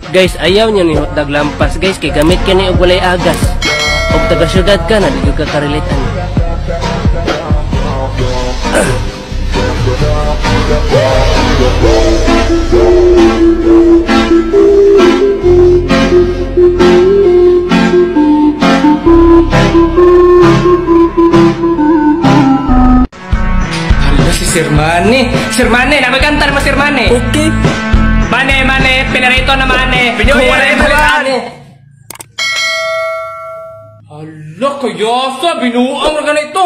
Guys, ayaw nyo ni hotdog lampas guys, kay gamit ka ni og walay agas. Og taga syudad ka na, di ka karelitan. Hala si Sir Manny. Sir Manny, nabaganta naman Sir Manny. Okay. Mane, pinarito na Mane. Pinyoy na Mane. Hala, kaya sa binuang na ganito.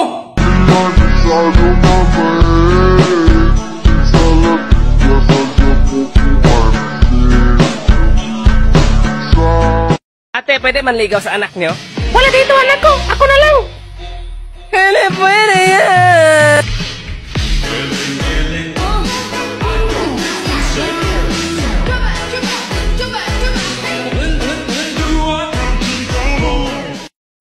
Ate, pwede manligaw sa anak nyo? Wala dito anak ko! Ako na lang! Hindi pwede yan!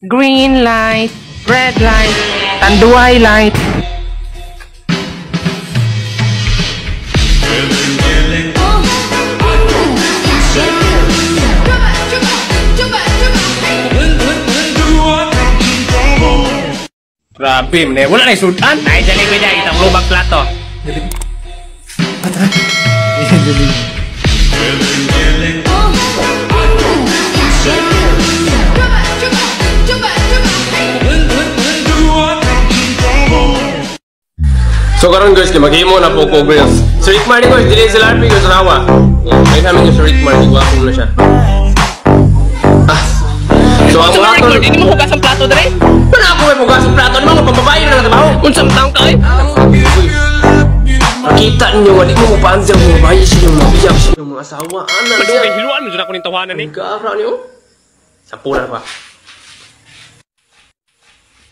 Green light, red light, tanduay light. Grabe, mene. Wala na isudan. Ay, dali ko dyan, itang lubang plato. So karon guys, mag-imo na po ko guys. So Rick Marty guys, dili sila RP guys rawa. May namin yung Rick Marty, guwapo na siya. So ang plato, Hindi mo hugas ang plato, Dre? wala ako may pugas ang plato, di ba pambabae na nagtrabaho? Unsang taong ka eh? Makita niyo, wali mo mapaansin mo, bayi siya yung mabiyak siya yung mga asawa. Ano Ano siya? kay hiluan mo dyan ako ng tawanan eh? Nagkaara niyo? Sampulan pa.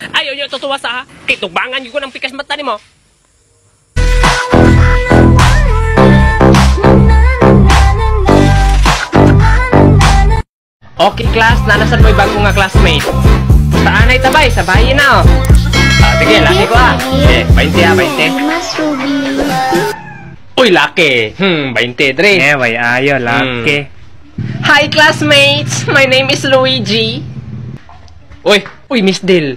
Ayaw nyo tutuwa sa ha? Kitugbangan ko ng pikas mata ni mo. Okay class, nanasan mo yung bago nga classmate? Saan ay tabay? Sa bahay na oh. Sige, laki ko ah. Sige, 20 ah, 20. Uy, laki. 20, Dre. Way ayo, laki. Hi classmates, my name is Luigi. Uy, Miss Dill.